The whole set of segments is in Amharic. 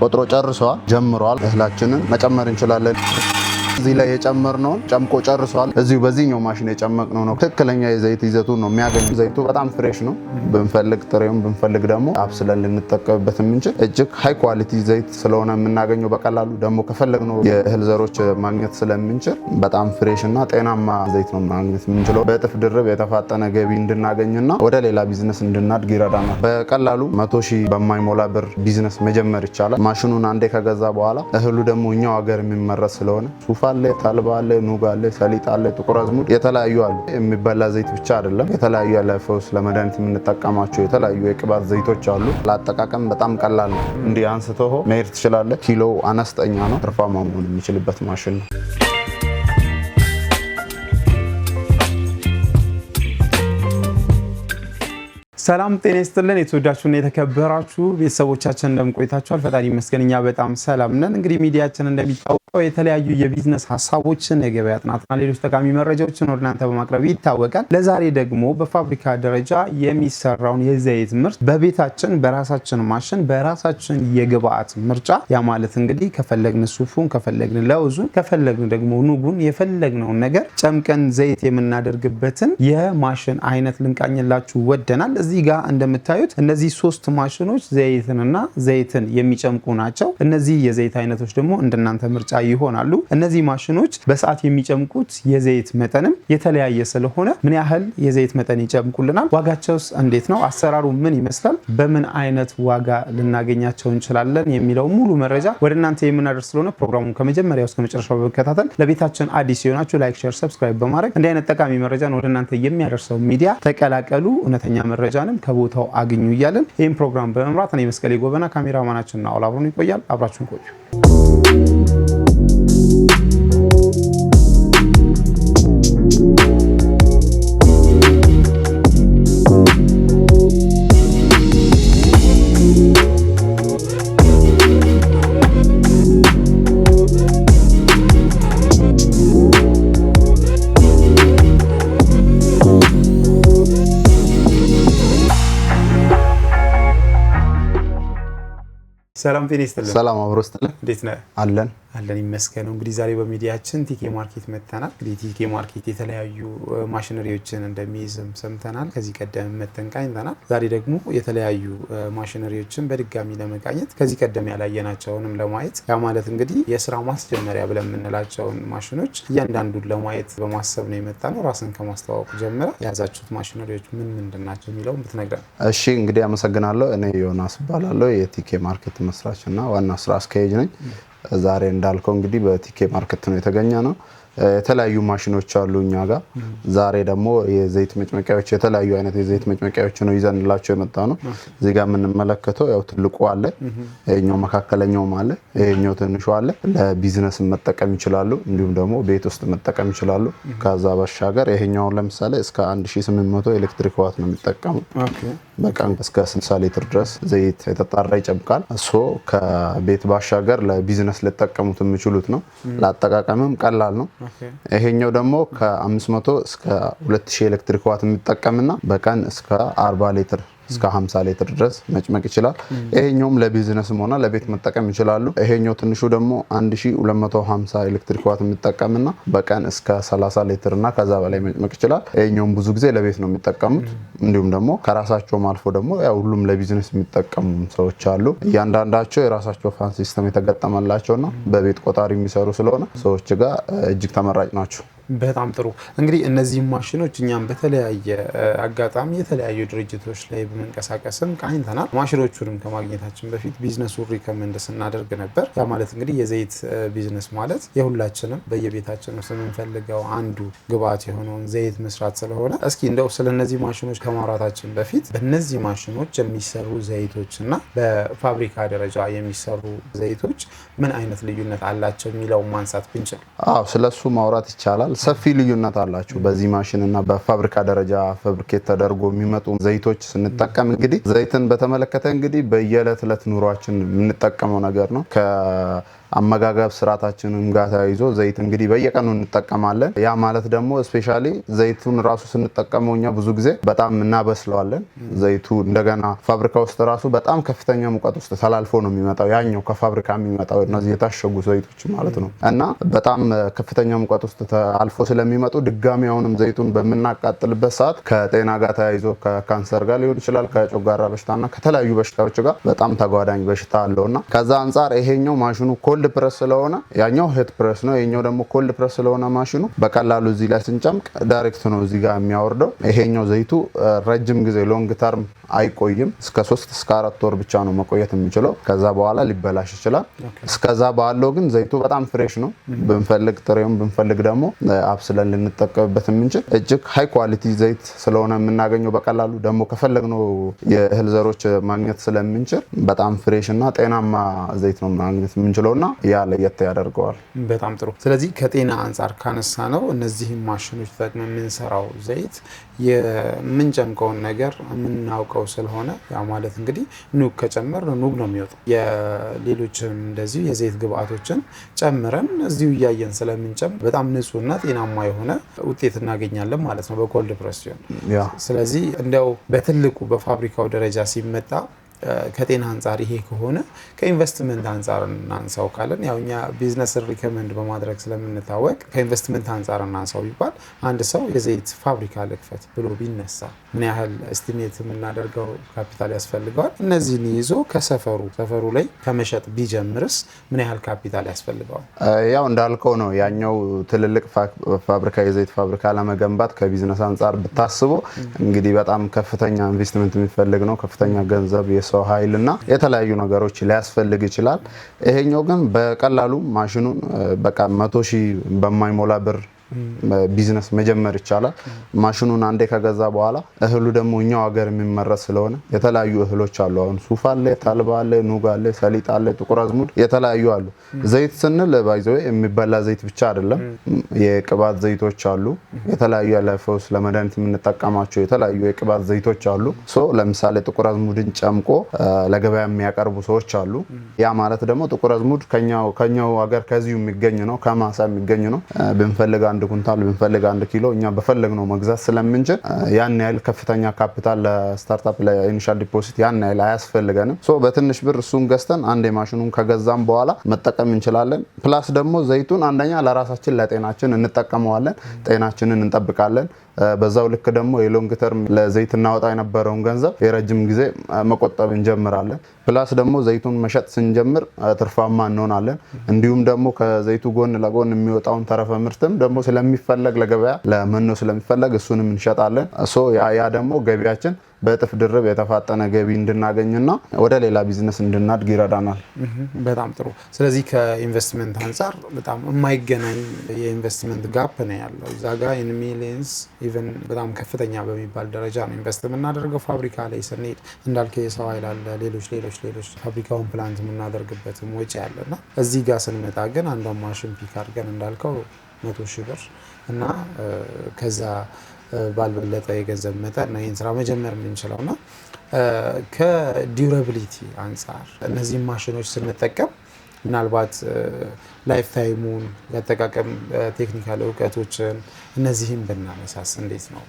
ቆጥሮ ጨርሷል ጀምሯል እህላችንን መጨመር እንችላለን እዚህ ላይ የጨመርነው ጨምቆ ጨርሷል እዚሁ በዚህኛው ማሽን የጨመቅነው ነው ትክክለኛ የዘይት ይዘቱን ነው የሚያገኘው ዘይቱ በጣም ፍሬሽ ነው ብንፈልግ ጥሬውን ብንፈልግ ደግሞ አብስለን ልንጠቀምበት የምንችል እጅግ ሃይ ኳሊቲ ዘይት ስለሆነ የምናገኘው በቀላሉ ደግሞ ከፈለግነው የእህል ዘሮች ማግኘት ስለምንችል በጣም ፍሬሽ እና ጤናማ ዘይት ነው ማግኘት የምንችለው በእጥፍ ድርብ የተፋጠነ ገቢ እንድናገኝና ወደ ሌላ ቢዝነስ እንድናድግ ይረዳናል በቀላሉ 100,000 በማይሞላ ብር ቢዝነስ መጀመር ይቻላል ማሽኑን አንዴ ከገዛ በኋላ እህሉ ደግሞ እኛው ሀገር የሚመረት ስለሆነ ሱፋለ ታልባለ ኑጋለ ሰሊጣለ ጥቁር አዝሙድ የተለያዩ አሉ የሚበላ ዘይት ብቻ አይደለም የተለያዩ ለፈውስ ለመድኃኒት የምንጠቀማቸው የተለያዩ የቅባት ዘይቶች አሉ ለአጠቃቀም በጣም ቀላል ነው እንዲህ አንስተው መሄድ ትችላለህ ኪሎ አነስተኛ ነው ትርፋማ መሆን የሚችልበት ማሽን ነው ሰላም ጤና ይስጥልን የተወዳችሁና የተከበራችሁ ቤተሰቦቻችን እንደምን ቆይታችኋል ፈጣሪ ይመስገን እኛ በጣም ሰላም ነን እንግዲህ ሚዲያችን እንደሚታወቀው የተለያዩ የቢዝነስ ሐሳቦችን የገበያ ጥናትና ሌሎች ጠቃሚ መረጃዎችን ወደ እናንተ በማቅረብ ይታወቃል ለዛሬ ደግሞ በፋብሪካ ደረጃ የሚሰራውን የዘይት ምርት በቤታችን በራሳችን ማሽን በራሳችን የግብአት ምርጫ ያ ማለት እንግዲህ ከፈለግን ሱፉን ከፈለግን ለውዙን ከፈለግን ደግሞ ኑጉን የፈለግነውን ነገር ጨምቀን ዘይት የምናደርግበትን የማሽን አይነት ልንቃኝላችሁ ወደናል እዚህ ጋር እንደምታዩት እነዚህ ሶስት ማሽኖች ዘይትን የሚጨምቁ ናቸው እነዚህ የዘይት አይነቶች ደግሞ እንደናንተ ምርጫ ይሆናሉ እነዚህ ማሽኖች በሰዓት የሚጨምቁት የዘይት መጠንም የተለያየ ስለሆነ ምን ያህል የዘይት መጠን ይጨምቁልናል ዋጋቸውስ እንዴት ነው አሰራሩ ምን ይመስላል በምን አይነት ዋጋ ልናገኛቸው እንችላለን የሚለው ሙሉ መረጃ ወደ እናንተ የምናደርስ ስለሆነ ፕሮግራሙን ከመጀመሪያው እስከ መጨረሻው በመከታተል ለቤታችን አዲስ የሆናችሁ ላይክ ሼር ሰብስክራይብ በማድረግ እንዲህ አይነት ጠቃሚ መረጃን ወደ እናንተ የሚያደርሰው ሚዲያ ተቀላቀሉ እውነተኛ መረጃንም ከቦታው አግኙ ይያለን ይሄን ፕሮግራም በመምራት እኔ መስቀሌ ጎበና ካሜራማናችንና አውላብሩን ይቆያል አብራችሁን ቆዩ ሰላም ጤና ይስጥልን ሰላም አብሮስተለ እንዴት ነህ አለን ይመስገን እንግዲህ ዛሬ በሚዲያችን ቲኬ ማርኬት መተናል እንግዲህ ቲኬ ማርኬት የተለያዩ ማሽነሪዎችን እንደሚይዝም ሰምተናል ከዚህ ቀደም መተንቃኝተናል ዛሬ ደግሞ የተለያዩ ማሽነሪዎችን በድጋሚ ለመቃኘት ከዚህ ቀደም ያላየናቸውንም ለማየት ያ ማለት እንግዲህ የሥራ ማስጀመሪያ ብለን የምንላቸውን ማሽኖች እያንዳንዱን ለማየት በማሰብ ነው የመጣነው ራስን ከማስተዋወቅ ጀምረ ያዛችሁት ማሽነሪዎች ምን ምንድናቸው የሚለው ብትነግረን እሺ እንግዲህ አመሰግናለሁ እኔ ዮናስ ባላለው የቲኬ ማርኬት መስራችና ዋና ስራ አስኪያጅ ነኝ ዛሬ እንዳልከው እንግዲህ በቲኬ ማርኬት ነው የተገኘ ነው የተለያዩ ማሽኖች አሉ እኛ ጋር ዛሬ ደግሞ የዘይት መጭመቂያዎች የተለያዩ አይነት የዘይት መጭመቂያዎች ነው ይዘንላችሁ የመጣ ነው እዚህ ጋር የምንመለከተው ያው ትልቁ አለ ይሄኛው መካከለኛው አለ ይሄኛው ትንሹ አለ ለቢዝነስ መጠቀም ይችላሉ እንዲሁም ደግሞ ቤት ውስጥ መጠቀም ይችላሉ ከዛ ባሻገር ይሄኛው ለምሳሌ እስከ 1800 ኤሌክትሪክ ዋት ነው የሚጠቀመው በቀን እስከ 60 ሊትር ድረስ ዘይት የተጣራ ይጨምቃል እሱ ከቤት ባሻገር ለቢዝነስ ሊጠቀሙት የሚችሉት ነው ለአጠቃቀምም ቀላል ነው ይሄኛው ደግሞ ከ500 እስከ 2000 ኤሌክትሪክ ዋት የሚጠቀምና በቀን እስከ 40 ሊትር እስከ 50 ሊትር ድረስ መጭመቅ ይችላል ይሄኛውም ለቢዝነስም ሆነ ለቤት መጠቀም ይችላሉ ይሄኛው ትንሹ ደግሞ 1250 ኤሌክትሪክ ዋት የሚጠቀምና በቀን እስከ 30 ሊትር እና ከዛ በላይ መጭመቅ ይችላል ይሄኛውም ብዙ ጊዜ ለቤት ነው የሚጠቀሙት እንዲሁም ደግሞ ከራሳቸው አልፎ ደግሞ ያው ሁሉም ለቢዝነስ የሚጠቀሙ ሰዎች አሉ እያንዳንዳቸው የራሳቸው ፋን ሲስተም የተገጠመላቸውና በቤት ቆጣሪ የሚሰሩ ስለሆነ ሰዎች ጋር እጅግ ተመራጭ ናቸው በጣም ጥሩ እንግዲህ እነዚህ ማሽኖች እኛም በተለያየ አጋጣሚ የተለያዩ ድርጅቶች ላይ በመንቀሳቀስም ቃኝተናል ማሽኖቹንም ከማግኘታችን በፊት ቢዝነሱን ሪከመንድ ስናደርግ ነበር ያ ማለት እንግዲህ የዘይት ቢዝነስ ማለት የሁላችንም በየቤታችን ውስጥ የምንፈልገው አንዱ ግብአት የሆነውን ዘይት መስራት ስለሆነ እስኪ እንደው ስለነዚህ ማሽኖች ከማውራታችን በፊት በእነዚህ ማሽኖች የሚሰሩ ዘይቶችና በፋብሪካ ደረጃ የሚሰሩ ዘይቶች ምን አይነት ልዩነት አላቸው የሚለውን ማንሳት ብንችል ስለሱ ማውራት ይቻላል ሰፊ ልዩነት አላችሁ በዚህ ማሽንና በፋብሪካ ደረጃ ፋብሪኬት ተደርጎ የሚመጡ ዘይቶች ስንጠቀም እንግዲህ ዘይትን በተመለከተ እንግዲህ በየዕለት ኑሯችን የምንጠቀመው ነገር ነው አመጋገብ ስርዓታችንን ጋር ተያይዞ ዘይት እንግዲህ በየቀኑ እንጠቀማለን። ያ ማለት ደግሞ ስፔሻሊ ዘይቱን ራሱ ስንጠቀመው እኛ ብዙ ጊዜ በጣም እናበስለዋለን። ዘይቱ እንደገና ፋብሪካ ውስጥ ራሱ በጣም ከፍተኛ ሙቀት ውስጥ ተላልፎ ነው የሚመጣው፣ ያኛው ከፋብሪካ የሚመጣው እነዚህ የታሸጉ ዘይቶች ማለት ነው። እና በጣም ከፍተኛ ሙቀት ውስጥ አልፎ ስለሚመጡ ድጋሚ አሁንም ዘይቱን በምናቃጥልበት ሰዓት ከጤና ጋር ተያይዞ ከካንሰር ጋር ሊሆን ይችላል፣ ከጨጓራ በሽታና ከተለያዩ በሽታዎች ጋር በጣም ተጓዳኝ በሽታ አለውና ከዛ አንጻር ይሄኛው ማሽኑ ኮልድ ፕረስ ስለሆነ ያኛው ሄት ፕረስ ነው፣ ይሄኛው ደግሞ ኮልድ ፕረስ ስለሆነ ማሽኑ በቀላሉ እዚህ ላይ ስንጨምቅ ዳይሬክት ነው እዚህ ጋር የሚያወርደው። ይሄኛው ዘይቱ ረጅም ጊዜ ሎንግ ተርም አይቆይም። እስከ 3 እስከ 4 ወር ብቻ ነው መቆየት የሚችለው። ከዛ በኋላ ሊበላሽ ይችላል። እስከዛ ባለው ግን ዘይቱ በጣም ፍሬሽ ነው። ብንፈልግ ጥሬውን ብንፈልግ ደግሞ አብስለን ልንጠቀምበት የምንችል እጅግ ሃይ ኳሊቲ ዘይት ስለሆነ የምናገኘው በቀላሉ ደግሞ ከፈለግነው የእህል ዘሮች ማግኘት ስለምንችል በጣም ፍሬሽ እና ጤናማ ዘይት ነው ማግኘት የምንችለውና ያ ለየት ያደርገዋል። በጣም ጥሩ። ስለዚህ ከጤና አንጻር ካነሳ ነው እነዚህ ማሽኖች ተጠቅመን የምንሰራው ዘይት የምንጨምቀውን ነገር የምናውቀው ስለሆነ ያ ማለት እንግዲህ ኑግ ከጨመር ኑግ ነው የሚወጣው። የሌሎችም እንደዚሁ የዘይት ግብአቶችን ጨምረን እዚሁ እያየን ስለምንጨምር በጣም ንጹህና ጤናማ የሆነ ውጤት እናገኛለን ማለት ነው በኮልድ ፕረስ ሲሆን። ስለዚህ እንደው በትልቁ በፋብሪካው ደረጃ ሲመጣ ከጤና አንጻር ይሄ ከሆነ ከኢንቨስትመንት አንጻር እናንሳው ካለን ያው እኛ ቢዝነስ ሪከመንድ በማድረግ ስለምንታወቅ ከኢንቨስትመንት አንጻር እናንሳው ቢባል አንድ ሰው የዘይት ፋብሪካ ልክፈት ብሎ ቢነሳ ምን ያህል ኤስቲሜት የምናደርገው ካፒታል ያስፈልገዋል? እነዚህን ይዞ ሰፈሩ ላይ ከመሸጥ ቢጀምርስ ምን ያህል ካፒታል ያስፈልገዋል? ያው እንዳልከው ነው ያኛው ትልልቅ ፋብሪካ የዘይት ፋብሪካ ለመገንባት ከቢዝነስ አንጻር ብታስቦ እንግዲህ በጣም ከፍተኛ ኢንቨስትመንት የሚፈልግ ነው። ከፍተኛ ገንዘብ ሰው ኃይልና የተለያዩ ነገሮች ሊያስፈልግ ይችላል። ይሄኛው ግን በቀላሉ ማሽኑን በቃ 100,000 በማይሞላ ብር ቢዝነስ መጀመር ይቻላል። ማሽኑን አንዴ ከገዛ በኋላ እህሉ ደግሞ እኛው ሀገር የሚመረት ስለሆነ የተለያዩ እህሎች አሉ። አሁን ሱፍ አለ፣ ተልባ አለ፣ ኑግ አለ፣ ሰሊጥ አለ፣ ጥቁር አዝሙድ የተለያዩ አሉ። ዘይት ስንል ባይዘው የሚበላ ዘይት ብቻ አይደለም። የቅባት ዘይቶች አሉ። የተለያዩ ለፈውስ ለመድኃኒት የምንጠቀማቸው የተለያዩ የቅባት ዘይቶች አሉ። ለምሳሌ ጥቁር አዝሙድን ጨምቆ ለገበያ የሚያቀርቡ ሰዎች አሉ። ያ ማለት ደግሞ ጥቁር አዝሙድ ከኛው ሀገር ከዚሁ የሚገኝ ነው፣ ከማሳ የሚገኝ ነው። ብንፈልግ አንድ ኩንታል ብንፈልግ 1 ኪሎ እኛ በፈለግነው መግዛት ስለምንችል ያን ያህል ከፍተኛ ካፒታል ለስታርታፕ ለኢኒሻል ዲፖዚት ያን ያህል አያስፈልገንም። በትንሽ ብር እሱን ገዝተን አንድ ማሽኑን ከገዛም በኋላ መጠቀም እንችላለን። ፕላስ ደግሞ ዘይቱን አንደኛ ለራሳችን ለጤናችን እንጠቀመዋለን፣ ጤናችንን እንጠብቃለን። በዛው ልክ ደግሞ የሎንግ ተርም ለዘይት እናወጣ የነበረውን ገንዘብ የረጅም ጊዜ መቆጠብ እንጀምራለን። ፕላስ ደግሞ ዘይቱን መሸጥ ስንጀምር ትርፋማ እንሆናለን። እንዲሁም ደግሞ ከዘይቱ ጎን ለጎን የሚወጣውን ተረፈ ምርትም ደግሞ ስለሚፈለግ ለገበያ ለመኖ ስለሚፈለግ እሱንም እንሸጣለን። ያ ደግሞ ገቢያችን በእጥፍ ድርብ የተፋጠነ ገቢ እንድናገኝና ወደ ሌላ ቢዝነስ እንድናድግ ይረዳናል። በጣም ጥሩ። ስለዚህ ከኢንቨስትመንት አንጻር በጣም የማይገናኝ የኢንቨስትመንት ጋፕ ነው ያለው። እዛ ጋር ኢን ሚሊየንስ ኢቨን በጣም ከፍተኛ በሚባል ደረጃ ነው ኢንቨስት የምናደርገው። ፋብሪካ ላይ ስንሄድ እንዳልከው የሰው ኃይል አለ፣ ሌሎች ፋብሪካውን ፕላንት የምናደርግበትም ወጪ አለና እዚህ ጋር ስንመጣ ግን አንዷን ማሽን ፒክ አድርገን እንዳልከው 100,000 ብር እና ከዛ ባልበለጠ የገንዘብ መጠን ነው ይህን ስራ መጀመር የምንችለውና ከዲዩራቢሊቲ አንጻር እነዚህ ማሽኖች ስንጠቀም ምናልባት ላይፍ ታይሙን ያጠቃቀም ቴክኒካል እውቀቶችን እነዚህን ብናነሳስ እንዴት ነው?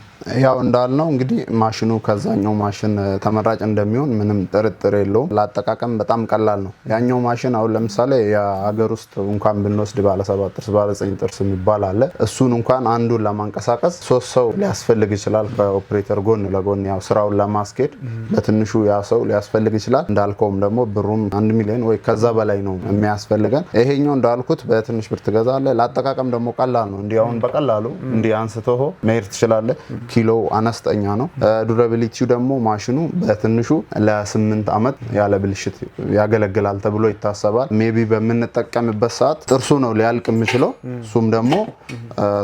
ያው እንዳልነው እንግዲህ ማሽኑ ከዛኛው ማሽን ተመራጭ እንደሚሆን ምንም ጥርጥር የለውም። ለአጠቃቀም በጣም ቀላል ነው። ያኛው ማሽን አሁን ለምሳሌ የሀገር ውስጥ እንኳን ብንወስድ ባለ 7 ጥርስ ባለ 9 ጥርስ የሚባል አለ። እሱን እንኳን አንዱን ለማንቀሳቀስ 3 ሰው ሊያስፈልግ ይችላል። ከኦፕሬተር ጎን ለጎን ያው ስራውን ለማስኬድ በትንሹ ያ ሰው ሊያስፈልግ ይችላል። እንዳልከውም ደግሞ ብሩም 1 ሚሊዮን ወይ ከዛ በላይ ነው የሚያስፈልገን። ይሄኛው እንዳልኩት በትንሽ ብር ትገዛለህ። ለአጠቃቀም ደግሞ ቀላል ነው። እንዲህ አሁን በቀላሉ እንዲህ አንስተው መሄድ ትችላለህ። ኪሎ አነስተኛ ነው። ዱራቢሊቲው ደግሞ ማሽኑ በትንሹ ለ8 ዓመት ያለ ብልሽት ያገለግላል ተብሎ ይታሰባል። ሜቢ በምንጠቀምበት ሰዓት ጥርሱ ነው ሊያልቅ የሚችለው። እሱም ደግሞ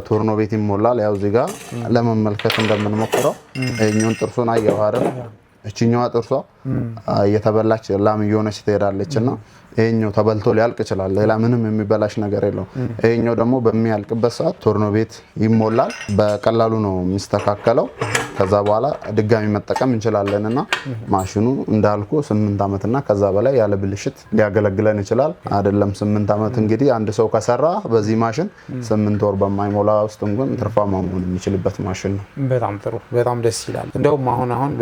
ቶርኖ ቤት ይሞላል። ያው እዚህ ጋር ለመመልከት እንደምንሞክረው ይሄኛውን ጥርሱን አየው አይደል? እቺኛዋ ጥርሷ እየተበላች ላም እየሆነች ትሄዳለች እና ይሄኛው ተበልቶ ሊያልቅ ይችላል። ሌላ ምንም የሚበላሽ ነገር የለውም። ይሄኛው ደግሞ በሚያልቅበት ሰዓት ቶርኖ ቤት ይሞላል። በቀላሉ ነው የሚስተካከለው። ከዛ በኋላ ድጋሚ መጠቀም እንችላለን እና ማሽኑ እንዳልኩ 8 ዓመት እና ከዛ በላይ ያለ ብልሽት ሊያገለግለን ይችላል። አይደለም 8 ዓመት እንግዲህ አንድ ሰው ከሰራ በዚህ ማሽን 8 ወር በማይሞላ ውስጥ እንኳን ትርፋማ መሆን የሚችልበት ማሽን ነው። በጣም ጥሩ፣ በጣም ደስ ይላል። እንደውም አሁን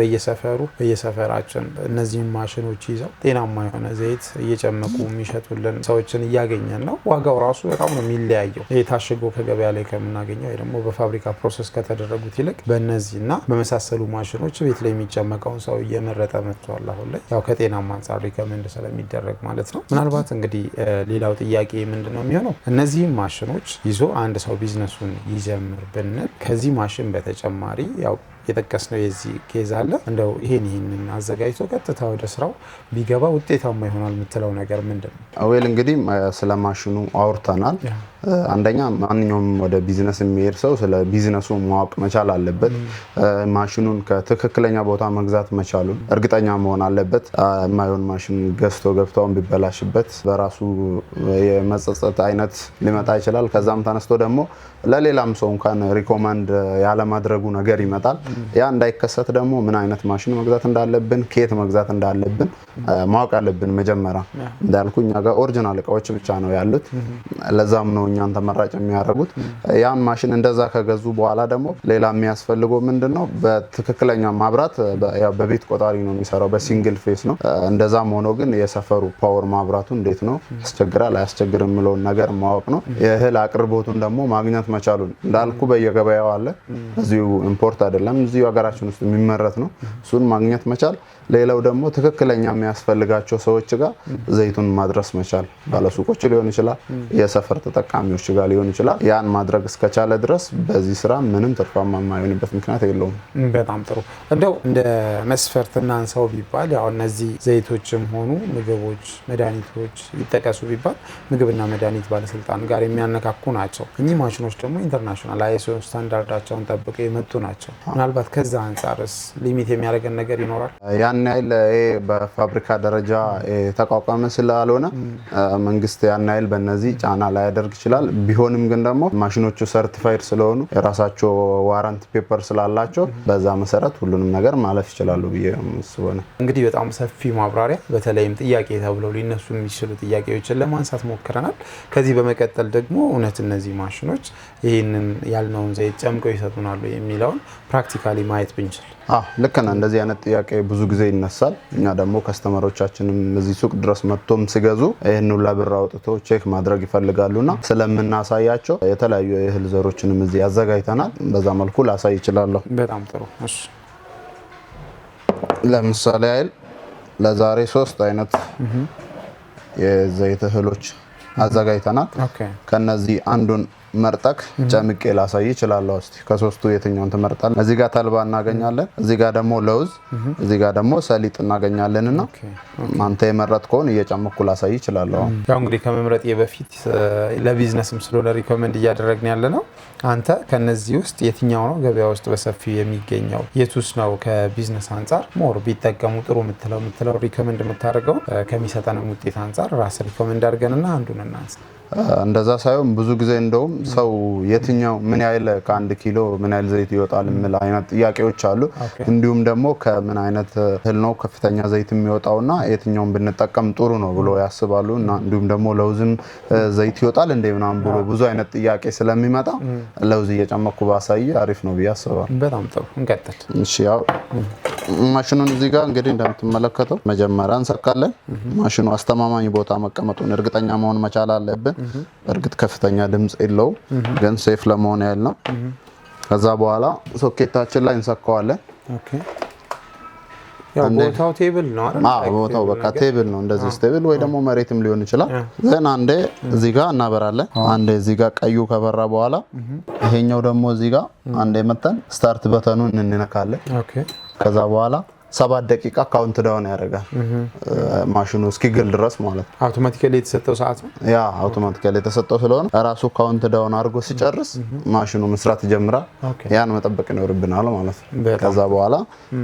በየሰፈራችን እነዚህ ማሽኖች ይዘው ጤናማ የሆነ ዘይት እየጨመቁ የሚሸጡልን ሰዎችን እያገኘን ነው። ዋጋው ራሱ በጣም ነው የሚለያየው። ይሄ ታሽጎ ከገበያ ላይ ከምናገኘው ወይ ደግሞ በፋብሪካ ፕሮሰስ ከተደረጉት ይልቅ በእነዚህና በመሳሰሉ ማሽኖች ቤት ላይ የሚጨመቀውን ሰው እየመረጠ መጥቷል። አሁን ላይ ያው ከጤናማ አንጻር ሪከመንድ ስለሚደረግ ማለት ነው። ምናልባት እንግዲህ ሌላው ጥያቄ ምንድነው የሚሆነው እነዚህም ማሽኖች ይዞ አንድ ሰው ቢዝነሱን ይጀምር ብንል ከዚህ ማሽን በተጨማሪ ያው የጠቀስነው የዚህ ኬዝ አለ እንደው ይሄንን አዘጋጅቶ ቀጥታ ወደ ስራው ቢገባ ውጤታማ ይሆናል የምትለው ነገር ምንድነው? አዌል እንግዲህ ስለ ማሽኑ አውርተናል። አንደኛ ማንኛውም ወደ ቢዝነስ የሚሄድ ሰው ስለ ቢዝነሱ ማወቅ መቻል አለበት። ማሽኑን ከትክክለኛ ቦታ መግዛት መቻሉን እርግጠኛ መሆን አለበት። የማይሆን ማሽን ገዝቶ ገብተውን ቢበላሽበት በራሱ የመጸጸት አይነት ሊመጣ ይችላል። ከዛም ተነስቶ ደግሞ ለሌላም ሰው እንኳን ሪኮመንድ ያለማድረጉ ነገር ይመጣል። ያ እንዳይከሰት ደግሞ ምን አይነት ማሽን መግዛት እንዳለብን ከየት መግዛት እንዳለብን ማወቅ አለብን። መጀመሪያ እንዳልኩ እኛ ጋር ኦሪጂናል እቃዎች ብቻ ነው ያሉት። ለዛም ነው እኛን ተመራጭ የሚያደርጉት። ያን ማሽን እንደዛ ከገዙ በኋላ ደግሞ ሌላ የሚያስፈልገው ምንድነው በትክክለኛ ማብራት በቤት ቆጣሪ ነው የሚሰራው፣ በሲንግል ፌስ ነው። እንደዛም ሆኖ ግን የሰፈሩ ፓወር ማብራቱ እንዴት ነው ያስቸግራል አያስቸግርም የሚለውን ነገር ማወቅ ነው። የእህል አቅርቦቱን ደግሞ ማግኘት መቻሉን እንዳልኩ በየገበያው አለ። እዚሁ ኢምፖርት አይደለም፣ እዚሁ ሀገራችን ውስጥ የሚመረት ነው። እሱን ማግኘት መቻል። ሌላው ደግሞ ትክክለኛ የሚያስፈልጋቸው ሰዎች ጋር ዘይቱን ማድረስ መቻል። ባለሱቆች ሊሆን ይችላል፣ የሰፈር ተጠቃሚዎች ጋር ሊሆን ይችላል። ያን ማድረግ እስከቻለ ድረስ በዚህ ስራ ምንም ትርፋማ የማይሆንበት ምክንያት የለውም። በጣም ጥሩ። እንደው እንደ መስፈርት እናንሳው ቢባል ያው እነዚህ ዘይቶችም ሆኑ ምግቦች፣ መድኃኒቶች ይጠቀሱ ቢባል ምግብና መድኃኒት ባለስልጣን ጋር የሚያነካኩ ናቸው። እኚህ ማሽኖች ደግሞ ኢንተርናሽናል አይኤስኦ ስታንዳርዳቸውን ጠብቀው የመጡ ናቸው። ምናልባት ከዛ አንጻርስ ሊሚት የሚያደርገን ነገር ይኖራል? ያን ያህል በፋብሪካ ደረጃ የተቋቋመ ስላልሆነ መንግስት ያን ያህል በእነዚህ ጫና ላያደርግ ይችላል። ቢሆንም ግን ደግሞ ማሽኖቹ ሰርቲፋይድ ስለሆኑ የራሳቸው ዋራንት ፔፐር ስላላቸው በዛ መሰረት ሁሉንም ነገር ማለፍ ይችላሉ ብዬ መስበነ። እንግዲህ በጣም ሰፊ ማብራሪያ በተለይም ጥያቄ ተብለው ሊነሱ የሚችሉ ጥያቄዎችን ለማንሳት ሞክረናል። ከዚህ በመቀጠል ደግሞ እውነት እነዚህ ማሽኖች ይህንን ያልነውን ዘይት ጨምቀው ይሰጡናሉ የሚለውን ፕራክቲካሊ ማየት ብንችል። ልክ ነህ። እንደዚህ አይነት ጥያቄ ብዙ ጊዜ ይነሳል። እኛ ደግሞ ከስተመሮቻችንም እዚህ ሱቅ ድረስ መጥቶም ሲገዙ ይህን ሁላ ብር አውጥተው ቼክ ማድረግ ይፈልጋሉና ስለምናሳያቸው የተለያዩ የእህል ዘሮችንም እዚህ ያዘጋጅተናል። በዛ መልኩ ላሳይ ይችላለሁ። በጣም ጥሩ። እሺ፣ ለምሳሌ አይል ለዛሬ 3 አይነት የዘይት እህሎች አዘጋጅተናል። ከነዚህ አንዱን መርጠክ ጨምቄ ላሳይ ይችላል። እስቲ ከሶስቱ የትኛውን ትመርጣለህ? እዚህ ጋር ተልባ እናገኛለን፣ እዚህ ጋር ደግሞ ለውዝ፣ እዚህ ጋር ደግሞ ሰሊጥ እናገኛለንና አንተ የመረጥከውን እየጨመኩ ላሳይ ይችላል። ያው እንግዲህ ከመምረጥ በፊት ለቢዝነስም ስለሆነ ሪኮመንድ እያደረግን ያለ ነው። አንተ ከነዚህ ውስጥ የትኛው ነው ገበያ ውስጥ በሰፊው የሚገኘው? የቱስ ነው ከቢዝነስ አንጻር ሞር ቢጠቀሙ ጥሩ የምትለው ሪኮመንድ የምታደርገው ከሚሰጠን ውጤት አንጻር ራስ ሪኮመንድ አድርገንና አንዱን እናንሳ። እንደዛ ሳይሆን ብዙ ጊዜ እንደውም ሰው የትኛው ምን ያህል ከ1 ኪሎ ምን ያህል ዘይት ይወጣል የሚል አይነት ጥያቄዎች አሉ። እንዲሁም ደግሞ ከምን አይነት እህል ነው ከፍተኛ ዘይት የሚወጣውና የትኛውን ብንጠቀም ጥሩ ነው ብሎ ያስባሉ። እና እንዲሁም ደግሞ ለውዝም ዘይት ይወጣል እንደ ምናምን ብሎ ብዙ አይነት ጥያቄ ስለሚመጣ ለውዝ እየጨመኩ ባሳይ አሪፍ ነው ብዬ አስባለሁ። በጣም ጥሩ፣ እንቀጥል። እሺ፣ ያው ማሽኑን እዚህ ጋር እንግዲህ እንደምትመለከተው መጀመሪያ እንሰካለን። ማሽኑ አስተማማኝ ቦታ መቀመጡን እርግጠኛ መሆን መቻል አለብን። እርግጥ ከፍተኛ ድምጽ የለውም ግን ሴፍ ለመሆን ያህል ነው። ከዛ በኋላ ሶኬታችን ላይ እንሰካዋለን። ኦኬ፣ ያው ቦታው ቴብል ነው አይደል? ቦታው በቃ ቴብል ነው። እንደዚህ ቴብል ወይ ደግሞ መሬትም ሊሆን ይችላል። ዘን አንዴ እዚህ ጋር እናበራለን። አንዴ እዚህ ጋር ቀዩ ከበራ በኋላ ይሄኛው ደግሞ እዚህ ጋር አንዴ መተን ስታርት በተኑን እንነካለን። ኦኬ፣ ከዛ በኋላ 7 ደቂቃ ካውንት ዳውን ያደርጋል ማሽኑ እስኪግል ድረስ ማለት ነው። አውቶማቲካሊ የተሰጠው ሰዓት ነው። ያ አውቶማቲካሊ የተሰጠው ስለሆነ ራሱ ካውንት ዳውን አድርጎ ሲጨርስ ማሽኑ መስራት ይጀምራል። ያን መጠበቅ ይኖርብናል ማለት ነው። ከዛ በኋላ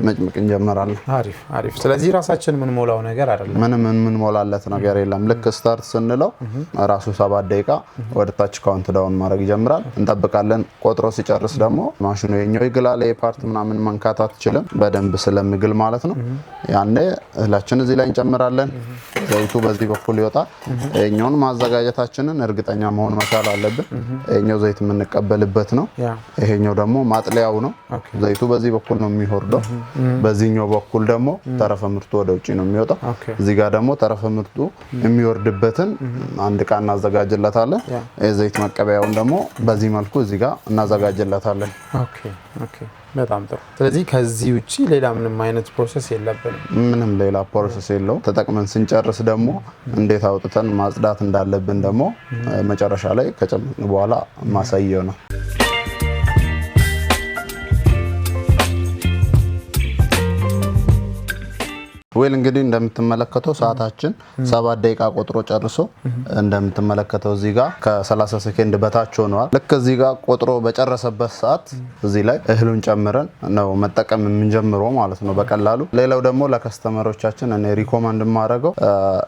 መጭመቅ እንጀምራለን። አሪፍ። ስለዚህ ራሳችን ምን ሞላው ነገር አይደለም። ምንም ምን ሞላለት ነገር የለም። ልክ ስታርት ስንለው ራሱ 7 ደቂቃ ወደ ታች ካውንት ዳውን ማድረግ ይጀምራል። እንጠብቃለን። ቆጥሮ ሲጨርስ ደግሞ ማሽኑ የኛው ይግላል። የፓርት ምናምን መንካት አትችልም በደንብ ስለሚግል ማለት ነው። ያኔ እህላችን እዚህ ላይ እንጨምራለን። ዘይቱ በዚህ በኩል ይወጣል። የኛውን ማዘጋጀታችንን እርግጠኛ መሆን መቻል አለብን። የኛው ዘይት የምንቀበልበት ነው። ይሄኛው ደግሞ ማጥለያው ነው። ዘይቱ በዚህ በኩል ነው የሚወርደው። በዚህኛው በኩል ደግሞ ተረፈ ምርቱ ወደ ውጪ ነው የሚወጣው። እዚህ ጋር ደግሞ ተረፈ ምርቱ የሚወርድበትን አንድ ዕቃ እናዘጋጅለታለን። የዘይት መቀበያውን ደግሞ በዚህ መልኩ እዚህ ጋር እናዘጋጅለታለን። ኦኬ በጣም ጥሩ። ስለዚህ ከዚህ ውጪ ሌላ ምንም አይነት ፕሮሰስ የለብንም። ምንም ሌላ ፕሮሰስ የለው። ተጠቅመን ስንጨርስ ደግሞ እንዴት አውጥተን ማጽዳት እንዳለብን ደግሞ መጨረሻ ላይ ከጨመርን በኋላ ማሳየው ነው። ወይል እንግዲህ እንደምትመለከተው ሰዓታችን 7 ደቂቃ ቆጥሮ ጨርሶ እንደምትመለከተው እዚህ ጋር ከ30 ሰከንድ በታች ሆኗል። ልክ እዚህ ጋር ቆጥሮ በጨረሰበት ሰዓት እዚህ ላይ እህሉን ጨምረን ነው መጠቀም የምንጀምረው ማለት ነው በቀላሉ። ሌላው ደግሞ ለከስተመሮቻችን እኔ ሪኮመንድ ማድረገው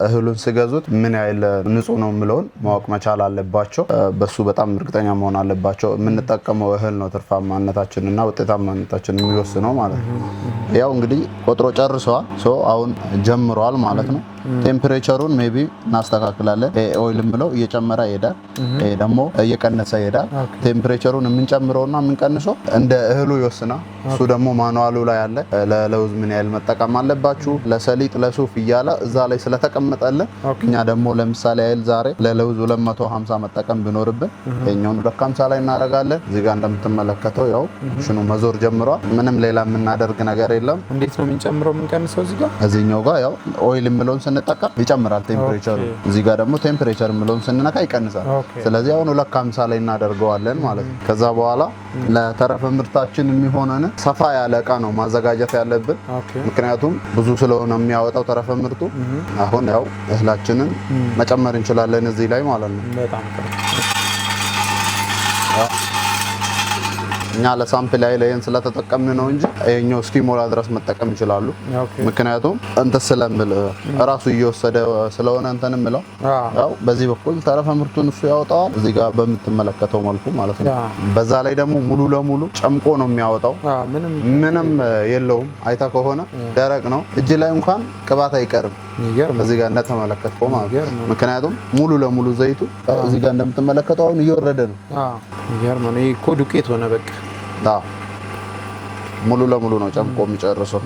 እህሉን ሲገዙት ምን ያህል ንጹህ ነው የሚለውን ማወቅ መቻል አለባቸው። በሱ በጣም እርግጠኛ መሆን አለባቸው። የምንጠቀመው እህል ነው ትርፋማነታችንና ውጤታማነታችን የሚወስነው ማለት ነው። ያው እንግዲህ ቆጥሮ ጨርሰዋል። አሁን ጀምሯል ማለት ነው። ቴምፕሬቸሩን ሜቢ እናስተካክላለን። ኦይል ምለው እየጨመረ ይሄዳል። ይሄ ደግሞ እየቀነሰ ይሄዳል። ቴምፕሬቸሩን የምንጨምረውና የምንቀንሰው እንደ እህሉ ይወስናል። እሱ ደግሞ ማኑዋሉ ላይ አለ። ለለውዝ ምን ያህል መጠቀም አለባችሁ፣ ለሰሊጥ፣ ለሱፍ እያለ እዛ ላይ ስለተቀመጠልን እኛ ደግሞ ለምሳሌ ያህል ዛሬ ለለውዝ 250 መጠቀም ቢኖርብን የኛውን 250 ላይ እናደርጋለን። እዚህ ጋር እንደምትመለከተው ያው ሽኑ መዞር ጀምሯል። ምንም ሌላ የምናደርግ ነገር የለም። እንዴት ነው የምንጨምረው የምንቀንሰው? እዚህ ጋር እዚህኛው ጋር ያው ኦይል ምለውን ስንጠቀም ይጨምራል ቴምፕሬቸሩ። እዚህ ጋር ደግሞ ቴምፕሬቸር ምለውን ስንነካ ይቀንሳል። ስለዚህ አሁን 250 ላይ እናደርገዋለን ማለት ነው። ከዛ በኋላ ለተረፈ ምርታችን የሚሆነን ሰፋ ያለ እቃ ነው ማዘጋጀት ያለብን። ምክንያቱም ብዙ ስለሆነ የሚያወጣው ተረፈ ምርቱ። አሁን ያው እህላችንን መጨመር እንችላለን እዚህ ላይ ማለት ነው። በጣም ጥሩ። እኛ ለሳምፕል ላይ ለየን ስለተጠቀምን ነው እንጂ ይሄኛው እስኪሞላ ድረስ መጠቀም ይችላሉ። ምክንያቱም እንተ ስለምል ራሱ እየወሰደ ስለሆነ እንተንም ምለው ያው በዚህ በኩል ተረፈ ምርቱን እሱ ያወጣዋል እዚህ ጋር በምትመለከተው መልኩ ማለት ነው። በዛ ላይ ደግሞ ሙሉ ለሙሉ ጨምቆ ነው የሚያወጣው። ምንም የለውም። አይታ ከሆነ ደረቅ ነው። እጅ ላይ እንኳን ቅባት አይቀርም። እዚህ ጋር እንደተመለከተው ማለት ነው። ምክንያቱም ሙሉ ለሙሉ ዘይቱ እዚህ ጋር እንደምትመለከተው አሁን እየወረደ ነው። ይገርም ነው። እኮ ዱቄት ሆነ በቃ ሙሉ ለሙሉ ነው ጨምቆ የሚጨርሰው።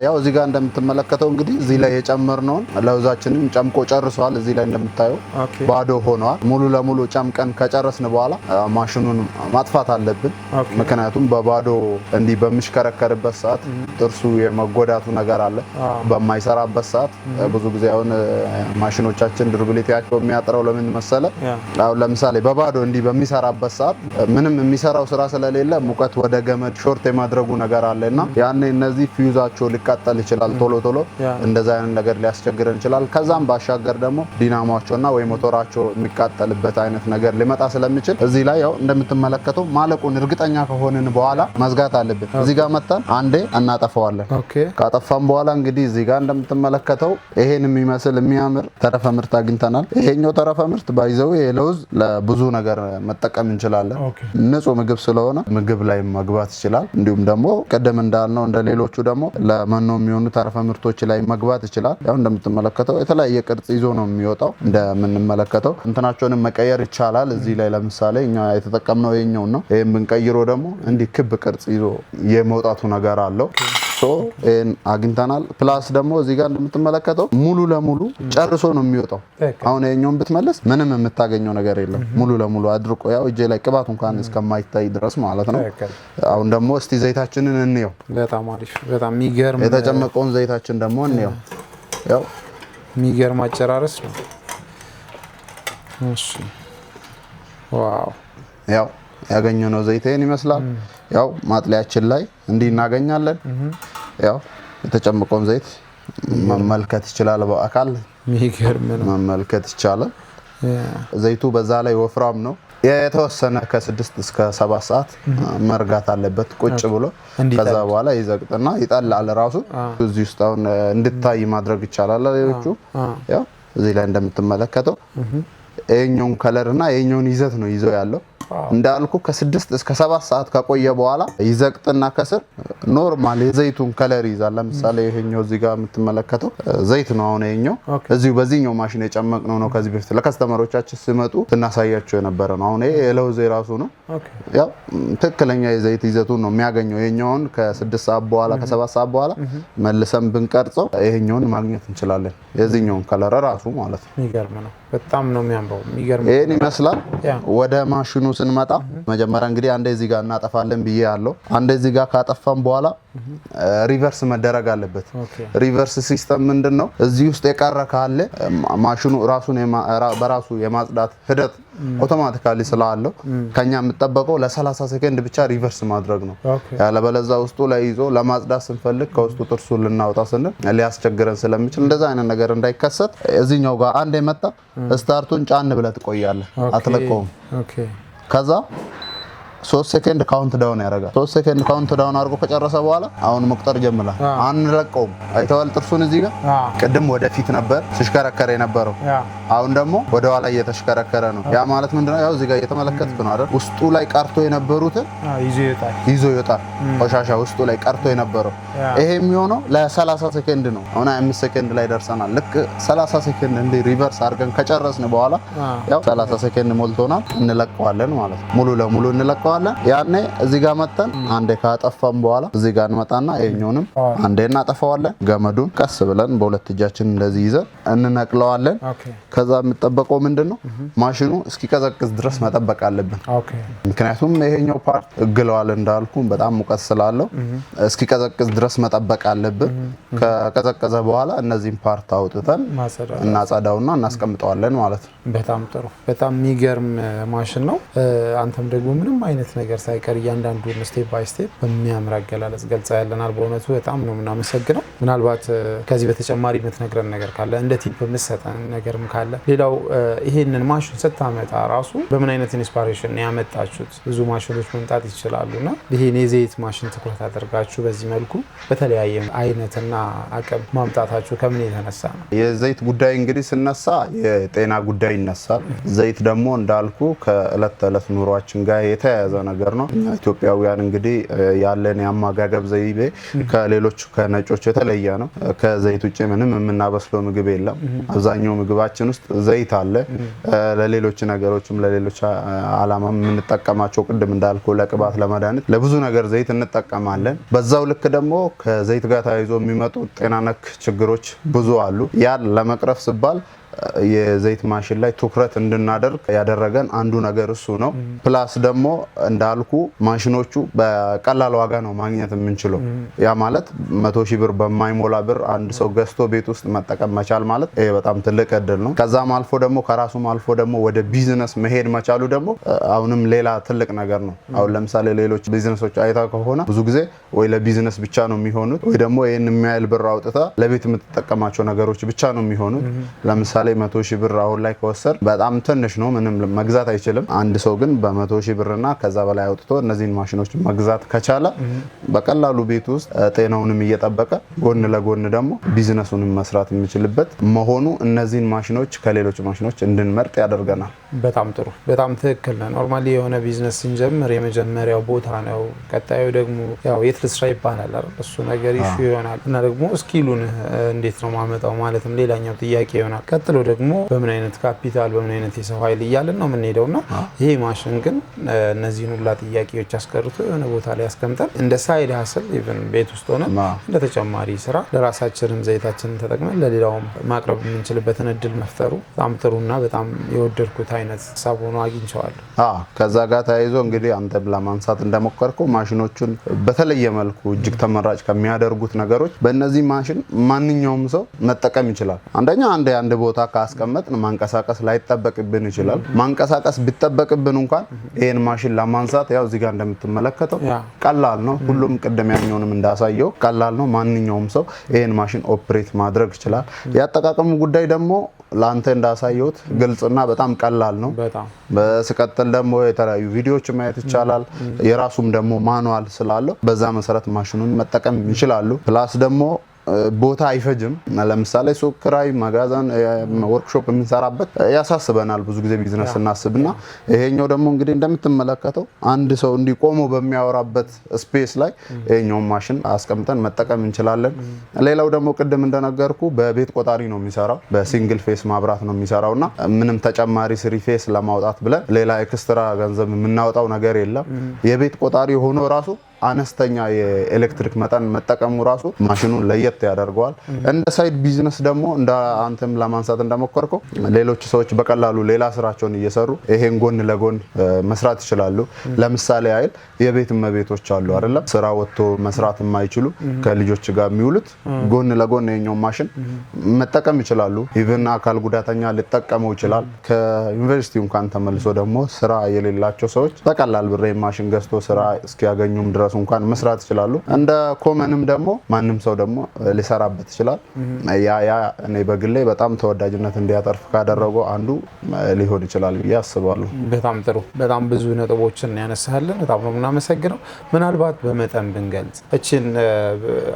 ያው እዚህ ጋር እንደምትመለከተው እንግዲህ እዚህ ላይ የጨመርነውን ለውዛችንን ጨምቆ ጨርሷል። እዚህ ላይ እንደምታየው ባዶ ሆኗል። ሙሉ ለሙሉ ጨምቀን ከጨረስን በኋላ ማሽኑን ማጥፋት አለብን። ምክንያቱም በባዶ እንዲህ በሚሽከረከርበት ሰዓት ጥርሱ የመጎዳቱ ነገር አለ። በማይሰራበት ሰዓት ብዙ ጊዜ አሁን ማሽኖቻችን ዱራቢሊቲያቸው የሚያጥረው ለምን መሰለ? አሁን ለምሳሌ በባዶ እንዲህ በሚሰራበት ሰዓት ምንም የሚሰራው ስራ ስለሌለ ሙቀት ወደ ገመድ ሾርት የማድረጉ ነገር አለና ያኔ እነዚህ ፊውዛቸው ሊቃጠል ይችላል። ቶሎ እንደዛ አይነት ነገር ሊያስቸግረን ይችላል። ከዛም ባሻገር ደግሞ ዲናሞአቸውና ወይ ሞተራቸው የሚቃጠልበት አይነት ነገር ሊመጣ ስለሚችል እዚህ ላይ ያው እንደምትመለከተው ማለቁን እርግጠኛ ከሆነን በኋላ መዝጋት አለብን። እዚህ ጋር መጣን አንዴ እናጠፋዋለን። ካጠፋን በኋላ እንግዲህ እዚህ ጋር እንደምትመለከተው ይሄን የሚመስል የሚያምር ተረፈ ምርት አግኝተናል። ይሄኛው ተረፈ ምርት ባይዘው የለውዝ ለብዙ ነገር መጠቀም እንችላለን። ንጹህ ምግብ ስለሆነ ምግብ ላይ መግባት ይችላል። እንዲሁም ደግሞ ቀደም እንዳልነው እንደሌሎቹ ደግሞ ለመኖ የሚሆኑ ተረፈ ምርቶች ላይ መግባት ይችላል። ያው እንደምትመለከተው የተለያየ ቅርጽ ይዞ ነው የሚወጣው። እንደምንመለከተው እንትናቸውንም መቀየር ይቻላል። እዚህ ላይ ለምሳሌ እኛ የተጠቀምነው ይሄኛው ነው። ይሄን ብንቀይረው ደግሞ እንዲህ ክብ ቅርጽ ይዞ የመውጣቱ ነገር አለው። ይሄን አግኝተናል። ፕላስ ደግሞ እዚህ ጋር እንደምትመለከተው ሙሉ ለሙሉ ጨርሶ ነው የሚወጣው። አሁን ይሄኛውን ብትመለስ ምንም የምታገኘው ነገር የለም። ሙሉ ለሙሉ አድርቆ ያው እጄ ላይ ቅባት እንኳን እስከማይታይ ድረስ ማለት ነው። አሁን ደግሞ እስቲ ዘይታችንን እንየው። በጣም አሪፍ፣ በጣም የሚገርም የተጨመቀውን ዘይታችን ደግሞ እንየው። ያው የሚገርም አጨራረስ ነው። እሺ፣ ዋው! ያው ያገኘነው ዘይትን ይመስላል። ያው ማጥለያችን ላይ እንዲህ እናገኛለን። ያው የተጨመቀውን ዘይት መመልከት ይችላል። በአካል መመልከት ይቻላል። ዘይቱ በዛ ላይ ወፍራም ነው። የተወሰነ ከ6 እስከ 7 ሰዓት መርጋት አለበት ቁጭ ብሎ። ከዛ በኋላ ይዘግጥና ይጣላል ራሱ። እዚህ ውስጥ አሁን እንድታይ ማድረግ ይቻላል። ሌሎቹ ያው እዚህ ላይ እንደምትመለከተው የኛውን ከለርና የኛውን ይዘት ነው ይዘው ያለው። እንዳልኩ ከ6 እስከ 7 ሰዓት ከቆየ በኋላ ይዘግጥና ከስር ኖርማል የዘይቱን ከለር ይዛል። ለምሳሌ ይሄኛው እዚህ ጋር የምትመለከተው ዘይት ነው። አሁን ይሄኛው እዚሁ በዚህኛው ማሽን የጨመቅነው ነው። ከዚህ በፊት ለከስተመሮቻችን ሲመጡ እናሳያቸው የነበረ ነው። አሁን ይሄ የለውዝ ራሱ ነው። ያው ትክክለኛ የዘይት ይዘቱን ነው የሚያገኘው። ይሄኛውን ከ6 ሰዓት በኋላ ከ7 ሰዓት በኋላ መልሰን ብንቀርጸው ይሄኛውን ማግኘት እንችላለን። የዚህኛውን ከለር ራሱ ማለት ነው። የሚገርም ነው። በጣም ነው የሚያምረው። የሚገርም ይሄን ይመስላል። ወደ ማሽኑ ስንመጣ መጀመሪያ እንግዲህ አንዴ እዚህ ጋር እናጠፋለን ብዬ ያለው አንዴ እዚህ ጋር ካጠፋን በኋላ ሪቨርስ መደረግ አለበት። ሪቨርስ ሲስተም ምንድነው? እዚህ ውስጥ የቀረ ካለ ማሽኑ ራሱን በራሱ የማጽዳት ሂደት አውቶማቲካሊ ስላለው ከኛ የምትጠበቀው ለ30 ሰከንድ ብቻ ሪቨርስ ማድረግ ነው። ያለበለዛ ውስጡ ላይ ይዞ ለማጽዳት ስንፈልግ ከውስጡ ጥርሱን ልናወጣ ስንል ሊያስቸግረን ስለሚችል እንደዛ አይነት ነገር እንዳይከሰት እዚህኛው ጋር አንዴ መጣ ስታርቱን ጫን ብለህ ትቆያለህ፣ አትለቀውም። ከዛ 3 ሰከንድ ካውንት ዳውን ያደርጋል። 3 ሰከንድ ካውንት ዳውን አድርጎ ከጨረሰ በኋላ አሁን መቁጠር ጀምራል። አንለቀውም። አይተዋል ጥርሱን እዚህ ጋር ቅድም ወደፊት ነበር ሲሽከረከረ የነበረው፣ አሁን ደግሞ ወደ ኋላ እየተሽከረከረ ነው። ያ ማለት ምንድነው? ያው እዚህ ጋር እየተመለከትክ ነው አይደል? ውስጡ ላይ ቀርቶ የነበሩትን ይዞ ይወጣል። ቆሻሻ ውስጡ ላይ ቀርቶ የነበረው ይሄ የሚሆነው ለ30 ሰከንድ ነው። አሁን 25 ሰከንድ ላይ ደርሰናል። ልክ 30 ሰከንድ እንደ ሪቨርስ አድርገን ከጨረስን በኋላ ያው 30 ሰከንድ ሞልቶናል። እንለቀዋለን ማለት ነው። ሙሉ ለሙሉ እንለቀዋለን። ያኔ እዚህ ጋር መተን አንዴ ካጠፋን በኋላ እዚህ ጋር እንመጣና ይሄኛውንም አንዴ እናጠፋዋለን። ገመዱን ቀስ ብለን በሁለት እጃችን እንደዚህ ይዘን እንነቅለዋለን። ከዛ የምጠበቀው ምንድነው? ማሽኑ እስኪቀዘቅዝ ድረስ መጠበቅ አለብን። ምክንያቱም ይሄኛው ፓርት እግለዋል እንዳልኩ በጣም ሙቀት ስላለው እስኪቀዘቅዝ ድረስ መጠበቅ አለብን። ከቀዘቀዘ በኋላ እነዚህን ፓርት አውጥተን እናጸዳውና እናስቀምጠዋለን ማለት ነው። በጣም ጥሩ። በጣም የሚገርም ማሽን ነው። አንተም ደግሞ ምንም አይነት ነገር ሳይቀር እያንዳንዱን ስቴፕ ባይ ስቴፕ በሚያምር አገላለጽ ገልጻ ያለናል። በእውነቱ በጣም ነው የምናመሰግነው። ምናልባት ከዚህ በተጨማሪ የምትነግረን ነገር ካለ እንደ ቲፕ የምትሰጠን ነገርም ካለ። ሌላው ይሄንን ማሽን ስታመጣ ራሱ በምን አይነት ኢንስፓሬሽን ያመጣችሁት? ብዙ ማሽኖች መምጣት ይችላሉና ይሄን የዘይት ማሽን ትኩረት አድርጋችሁ በዚህ መልኩ በተለያየ አይነትና አቅም ማምጣታችሁ ከምን የተነሳ ነው? የዘይት ጉዳይ እንግዲህ ስነሳ የጤና ጉዳይ ይነሳል። ዘይት ደግሞ እንዳልኩ ከእለት ተእለት ኑሯችን ጋር የተያያዘ ነገር ነው። እኛ ኢትዮጵያውያን እንግዲህ ያለን የአመጋገብ ዘይቤ ከሌሎች ከነጮች የተለየ ነው። ከዘይት ውጭ ምንም የምናበስለው ምግብ የለም። አብዛኛው ምግባችን ውስጥ ዘይት አለ። ለሌሎች ነገሮችም ለሌሎች አላማ የምንጠቀማቸው ቅድም እንዳልኩ ለቅባት፣ ለመድኃኒት፣ ለብዙ ነገር ዘይት እንጠቀማለን። በዛው ልክ ደግሞ ከዘይት ጋር ተያይዞ የሚመጡ ጤና ነክ ችግሮች ብዙ አሉ። ያን ለመቅረፍ ሲባል የዘይት ማሽን ላይ ትኩረት እንድናደርግ ያደረገን አንዱ ነገር እሱ ነው። ፕላስ ደግሞ እንዳልኩ ማሽኖቹ በቀላል ዋጋ ነው ማግኘት የምንችለው። ያ ማለት 100,000 ብር በማይሞላ ብር አንድ ሰው ገዝቶ ቤት ውስጥ መጠቀም መቻል ማለት ይሄ በጣም ትልቅ እድል ነው። ከዛም አልፎ ደግሞ ከራሱም አልፎ ደግሞ ወደ ቢዝነስ መሄድ መቻሉ ደግሞ አሁንም ሌላ ትልቅ ነገር ነው። አሁን ለምሳሌ ሌሎች ቢዝነሶች አይታ ከሆነ ብዙ ጊዜ ወይ ለቢዝነስ ብቻ ነው የሚሆኑት ወይ ደግሞ ይሄን የሚያይል ብር አውጥታ ለቤት የምትጠቀማቸው ነገሮች ብቻ ነው የሚሆኑት። ለምሳሌ 100,000 ብር አሁን ላይ ከወሰድ በጣም ትንሽ ነው፣ ምንም መግዛት አይችልም። አንድ ሰው ግን በ100,000 ብርና ከዛ በላይ አውጥቶ እነዚህን ማሽኖች መግዛት ከቻለ በቀላሉ ቤት ውስጥ ጤናውንም እየጠበቀ ጎን ለጎን ደግሞ ቢዝነሱንም መስራት የሚችልበት መሆኑ እነዚህን ማሽኖች ከሌሎች ማሽኖች እንድንመርጥ ያደርገናል። በጣም ጥሩ፣ በጣም ትክክል ነው። ኖርማሊ የሆነ ቢዝነስ ስንጀምር የመጀመሪያው ቦታ ነው፣ ቀጣዩ ደግሞ ያው የት ልስራ ይባላል አይደል? እሱ ነገር ኢሹ ይሆናል እና ደግሞ ስኪሉን እንዴት ነው ማመጣው ማለትም ሌላኛው ጥያቄ ይሆናል። ቀጥሎ ደግሞ በምን አይነት ካፒታል በምን አይነት የሰው ኃይል እያለን ነው የምንሄደውና ይሄ ማሽን ግን እነዚህን ሁላ ጥያቄዎች አስቀርቶ የሆነ ቦታ ላይ ያስቀምጠን እንደ ሳይድ ሀስል ኢቭን ቤት ውስጥ ሆነ እንደ ተጨማሪ ስራ ለራሳችንን ዘይታችንን ተጠቅመን ለሌላውም ማቅረብ የምንችልበትን እድል መፍጠሩ በጣም ጥሩና በጣም የወደድኩት አይነት ሀሳብ ሆኖ አግኝቼዋለሁ። ከዛ ጋር ተያይዞ እንግዲህ አንተም ለማንሳት እንደሞከርከው ማሽኖቹን በተለየ መልኩ እጅግ ተመራጭ ከሚያደርጉት ነገሮች በእነዚህ ማሽን ማንኛውም ሰው መጠቀም ይችላል። አንደኛ አንድ ቦታ ካስቀመጥን ማንቀሳቀስ ላይጠበቅብን ይችላል። ማንቀሳቀስ ቢጠበቅብን እንኳን ይሄን ማሽን ለማንሳት ያው እዚህ ጋር እንደምትመለከተው ቀላል ነው። ሁሉም ቅድም ያኛውንም እንዳሳየው ቀላል ነው። ማንኛውም ሰው ይሄን ማሽን ኦፕሬት ማድረግ ይችላል። ያጠቃቀሙ ጉዳይ ደግሞ ላንተ እንዳሳየውት ግልጽና በጣም ቀላል ነው። በስቀጥል ደግሞ የተለያዩ ቪዲዮዎች ማየት ይቻላል። የራሱም ደግሞ ማኑዋል ስላለው በዛ መሰረት ማሽኑን መጠቀም ይችላሉ። ፕላስ ደግሞ ቦታ አይፈጅም። ለምሳሌ ሱቅ ክራይ፣ መጋዘን፣ ወርክሾፕ የምንሰራበት ያሳስበናል ብዙ ጊዜ ቢዝነስ እናስብና ይሄኛው ደግሞ እንግዲህ እንደምትመለከተው አንድ ሰው እንዲቆመው በሚያወራበት ስፔስ ላይ ይሄኛው ማሽን አስቀምጠን መጠቀም እንችላለን። ሌላው ደግሞ ቅድም እንደነገርኩ በቤት ቆጣሪ ነው የሚሰራው። በሲንግል ፌስ ማብራት ነው የሚሰራውና ምንም ተጨማሪ ስሪ ፌስ ለማውጣት ብለን ሌላ ኤክስትራ ገንዘብ የምናወጣው ነገር የለም። የቤት ቆጣሪ ሆኖ ራሱ አነስተኛ የኤሌክትሪክ መጠን መጠቀሙ ራሱ ማሽኑን ለየት ያደርገዋል። እንደ ሳይድ ቢዝነስ ደግሞ እንደ አንተም ለማንሳት እንደሞከርከው ሌሎች ሰዎች በቀላሉ ሌላ ስራቸውን እየሰሩ ይሄን ጎን ለጎን መስራት ይችላሉ። ለምሳሌ አይል የቤት እመቤቶች አሉ አይደለም፣ ስራ ወጥቶ መስራት የማይችሉ ከልጆች ጋር የሚውሉት ጎን ለጎን የኛው ማሽን መጠቀም ይችላሉ። ኢቭን አካል ጉዳተኛ ሊጠቀመው ይችላል። ከዩኒቨርሲቲው እንኳን ተመልሶ ደግሞ ስራ የሌላቸው ሰዎች በቀላል ብር ማሽን ገዝቶ ስራ እስኪያገኙም ድረስ እንኳን መስራት ይችላሉ። እንደ ኮመንም ደግሞ ማንም ሰው ደግሞ ሊሰራበት ይችላል። ያ እኔ በግሌ በጣም ተወዳጅነት እንዲያተርፍ ካደረገው አንዱ ሊሆን ይችላል ብዬ አስባለሁ። በጣም ጥሩ፣ በጣም ብዙ ነጥቦችን ያነሳልን። በጣም ነው የምናመሰግነው። ምናልባት በመጠን ብንገልጽ እቺን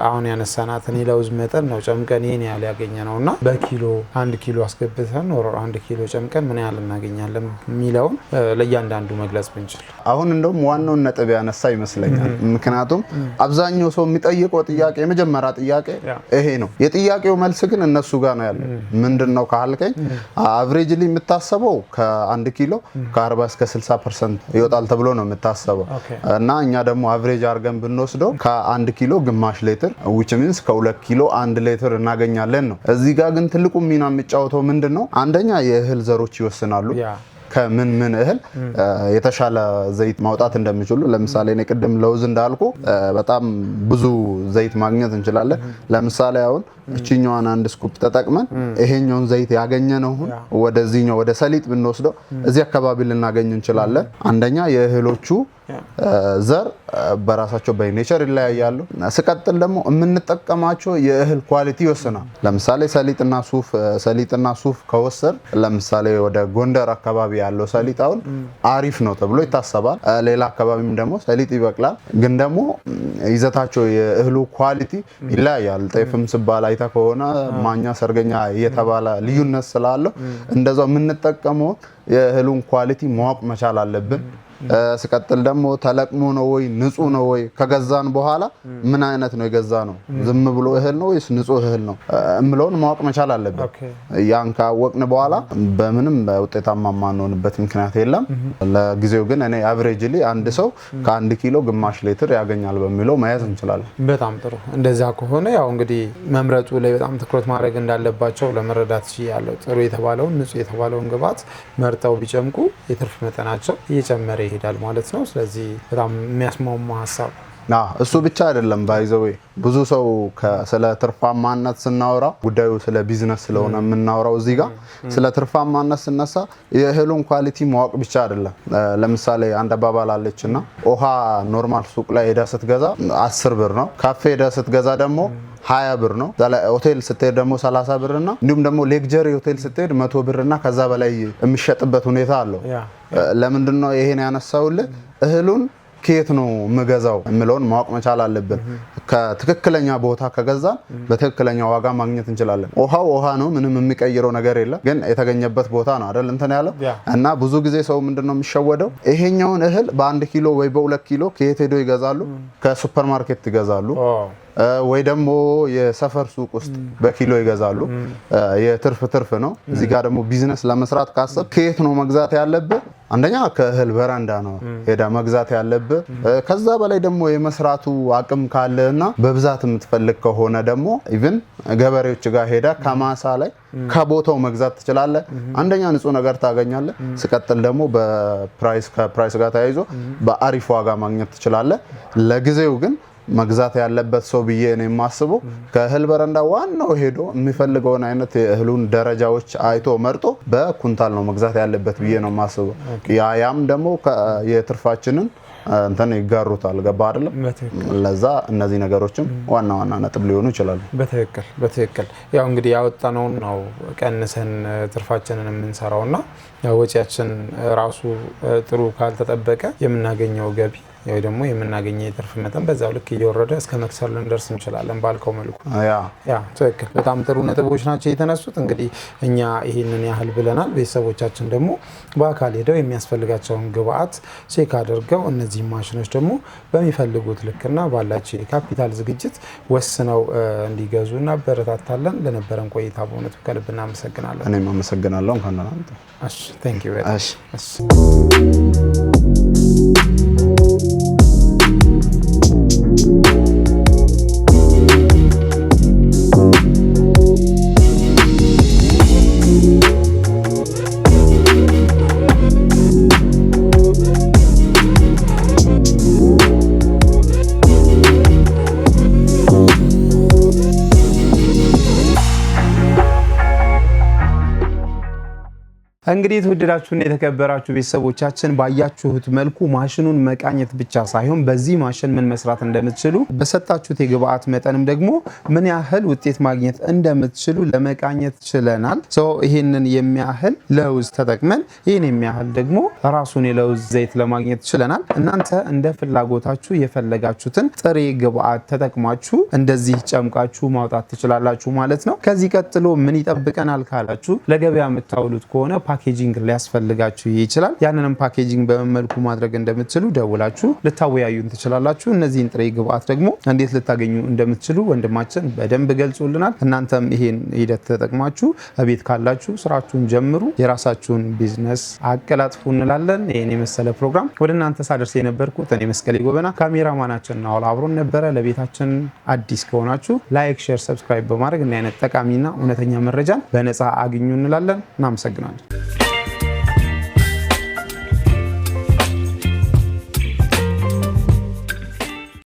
አሁን ያነሳናትን የለውዝ መጠን ነው ጨምቀን ይሄን ያህል ያገኘነውና በኪሎ 1 ኪሎ አስገብተን ወር 1 ኪሎ ጨምቀን ምን ያህል እናገኛለን የሚለውን ለእያንዳንዱ መግለጽ ብንችል። አሁን እንደውም ዋናውን ነጥብ ያነሳ ይመስለኛል። ምክንያቱም አብዛኛው ሰው የሚጠይቀው ጥያቄ የመጀመሪያ ጥያቄ ይሄ ነው። የጥያቄው መልስ ግን እነሱ ጋር ነው ያለው። ምንድነው ካልከኝ አቨሬጅሊ የምታሰበው ከ1 ኪሎ ከ40 እስከ 60% ይወጣል ተብሎ ነው የምታሰበው እና እኛ ደግሞ አቨሬጅ አድርገን ብንወስደው ከ1 ኪሎ ግማሽ ሊትር which means ከ2 ኪሎ 1 ሊትር እናገኛለን ነው። እዚህ ጋር ግን ትልቁ ሚና የሚጫወተው ምንድነው? አንደኛ የእህል ዘሮች ይወስናሉ። ከምን እህል የተሻለ ዘይት ማውጣት እንደሚችሉ። ለምሳሌ እኔ ቅድም ለውዝ እንዳልኩ በጣም ብዙ ዘይት ማግኘት እንችላለን። ለምሳሌ አሁን እቺኛዋን 1 ስኩፕ ተጠቅመን ይሄኛውን ዘይት ያገኘነው ወደዚህኛው ወደ ሰሊጥ ብንወስደው እዚህ አካባቢ ልናገኝ እንችላለን። አንደኛ የእህሎቹ ዘር በራሳቸው በኔቸር ይለያያሉ። ስቀጥል ደግሞ የምንጠቀማቸው የእህል ኳሊቲ ይወስናል። ለምሳሌ ሰሊጥና ሱፍ ከወሰድ ለምሳሌ ወደ ጎንደር አካባቢ ያለው ሰሊጥ አሁን አሪፍ ነው ተብሎ ይታሰባል። ሌላ አካባቢም ደግሞ ሰሊጥ ይበቅላል፣ ግን ደግሞ ይዘታቸው የእህሉ ኳሊቲ ይለያያል። ጤፍም ስባል አይታ ከሆነ ማኛ፣ ሰርገኛ እየተባለ ልዩነት ስላለው እንደዛው የምንጠቀመው የእህሉን ኳሊቲ ማወቅ መቻል አለብን። ስቀጥል ደግሞ ተለቅሞ ነው ወይ ንጹህ ነው ወይ ከገዛን በኋላ ምን አይነት ነው የገዛ ነው ዝም ብሎ እህል ነው ወይስ ንጹህ እህል ነው እምለውን ማወቅ መቻል አለብን። ያን ካወቅን በኋላ በምንም ውጤታማ ማንሆንበት ምክንያት የለም። ለጊዜው ግን እኔ አቨሬጅሊ አንድ ሰው ከ1 ኪሎ ግማሽ ሊትር ያገኛል በሚለው መያዝ እንችላለን። በጣም ጥሩ። እንደዛ ከሆነ ያው እንግዲህ መምረጡ ላይ በጣም ትኩረት ማድረግ እንዳለባቸው ለመረዳት ያለው ጥሩ የተባለውን ንጹህ የተባለውን ግብዓት መርጠው ቢጨምቁ የትርፍ መጠናቸው እየጨመረ ይሄዳል ማለት ነው። ስለዚህ በጣም የሚያስማማ ሀሳብ። እሱ ብቻ አይደለም ባይዘው ብዙ ሰው ስለ ትርፋማነት ስናወራ ጉዳዩ ስለ ቢዝነስ ስለሆነ የምናወራው እዚህ ጋር ስለ ትርፋማነት ስነሳ የእህሉን ኳሊቲ ማወቅ ብቻ አይደለም። ለምሳሌ አንድ አባባል አለችና ውሃ ኖርማል ሱቅ ላይ ሄዳ ስትገዛ 10 ብር ነው። ካፌ ሄዳ ስትገዛ ደግሞ 20 ብር ነው። ሆቴል ስትሄድ ደግሞ 30 ብር እና እንዲሁም ደግሞ ሌክጀሪ ሆቴል ስትሄድ 100 ብር እና ከዛ በላይ የሚሸጥበት ሁኔታ አለው። ለምንድነው ይሄን ያነሳውልህ? እህሉን ከየት ነው መገዛው እምለውን ማወቅ መቻል አለብን። ከትክክለኛ ቦታ ከገዛን በትክክለኛ ዋጋ ማግኘት እንችላለን። ውሃ ነው፣ ምንም የሚቀይረው ነገር የለም፣ ግን የተገኘበት ቦታ ነው አይደል እንትን ያለው እና ብዙ ጊዜ ሰው ምንድነው የሚሸወደው? ይሄኛውን እህል በ1 ኪሎ ወይ በ2 ኪሎ ከየት ሄዶ ይገዛሉ? ከሱፐር ማርኬት ይገዛሉ ወይ ደግሞ የሰፈር ሱቅ ውስጥ በኪሎ ይገዛሉ። የትርፍ ነው። እዚህ ጋር ደግሞ ቢዝነስ ለመስራት ካሰብ ከየት ነው መግዛት ያለብህ? አንደኛ ከእህል በረንዳ ነው ሄዳ መግዛት ያለብህ። ከዛ በላይ ደግሞ የመስራቱ አቅም ካለና በብዛት የምትፈልግ ከሆነ ደግሞ ኢቭን ገበሬዎች ጋር ሄዳ ከማሳ ላይ ከቦታው መግዛት ትችላለህ። አንደኛ ንጹህ ነገር ታገኛለህ። ስቀጥል ደግሞ ከፕራይስ ጋር ተያይዞ በአሪፍ ዋጋ ማግኘት ትችላለህ። ለጊዜው ግን መግዛት ያለበት ሰው ብዬ ነው የማስበው። ከእህል በረንዳ ዋናው ሄዶ የሚፈልገውን አይነት የእህሉን ደረጃዎች አይቶ መርጦ በኩንታል ነው መግዛት ያለበት ብዬ ነው የማስበው። ያም ደግሞ የትርፋችንን እንትን ይጋሩታል። ገባ አይደለም? ለዛ እነዚህ ነገሮችም ዋና ነጥብ ሊሆኑ ይችላሉ። በትክክል ያው እንግዲህ ያወጣነው ነው ቀንሰን ትርፋችንን የምንሰራውና ያው ወጪያችን ራሱ ጥሩ ካልተጠበቀ የምናገኘው ገቢ ወይ ደግሞ የምናገኘው የትርፍ መጠን በዛው ልክ እየወረደ እስከ መክሰር ልንደርስ እንችላለን ባልከው መልኩ። ያ ትክክል። በጣም ጥሩ ነጥቦች ናቸው የተነሱት። እንግዲህ እኛ ይሄንን ያህል ብለናል። ቤተሰቦቻችን ደግሞ በአካል ሄደው የሚያስፈልጋቸውን ግብአት ቼክ አድርገው እነዚህ ማሽኖች ደግሞ በሚፈልጉት ልክና ባላቸው የካፒታል ዝግጅት ወስነው እንዲገዙ እናበረታታለን። ለነበረን ቆይታ በእውነቱ ከልብ እናመሰግናለን። እኔም አመሰግናለሁ። እንኳን እሺ ቴንክ ዩ ቬሪ ማች። እንግዲህ የተወደዳችሁና የተከበራችሁ ቤተሰቦቻችን ባያችሁት መልኩ ማሽኑን መቃኘት ብቻ ሳይሆን በዚህ ማሽን ምን መስራት እንደምትችሉ በሰጣችሁት የግብአት መጠንም ደግሞ ምን ያህል ውጤት ማግኘት እንደምትችሉ ለመቃኘት ችለናል። ይሄንን የሚያህል ለውዝ ተጠቅመን ይሄን የሚያህል ደግሞ ራሱን የለውዝ ዘይት ለማግኘት ችለናል። እናንተ እንደ ፍላጎታችሁ የፈለጋችሁትን ጥሬ ግብአት ተጠቅማችሁ እንደዚህ ጨምቃችሁ ማውጣት ትችላላችሁ ማለት ነው። ከዚህ ቀጥሎ ምን ይጠብቀናል ካላችሁ ለገበያ የምታውሉት ከሆነ ፓኬጂንግ ሊያስፈልጋችሁ ይችላል። ያንንም ፓኬጂንግ በመልኩ ማድረግ እንደምትችሉ ደውላችሁ ልታወያዩን ትችላላችሁ። እነዚህን ጥሬ ግብአት ደግሞ እንዴት ልታገኙ እንደምትችሉ ወንድማችን በደንብ ገልጾልናል። እናንተም ይሄን ሂደት ተጠቅማችሁ ቤት ካላችሁ ስራችሁን ጀምሩ፣ የራሳችሁን ቢዝነስ አቀላጥፉ እንላለን። ይሄን የመሰለ ፕሮግራም ወደ እናንተ ሳደርስ የነበርኩት እኔ መስቀሌ ጎበና፣ ካሜራማናችን ናውል አብሮን ነበረ። ለቤታችን አዲስ ከሆናችሁ ላይክ፣ ሼር፣ ሰብስክራይብ በማድረግ እና አይነት ጠቃሚና እውነተኛ መረጃን በነፃ አግኙ እንላለን። እናመሰግናለን።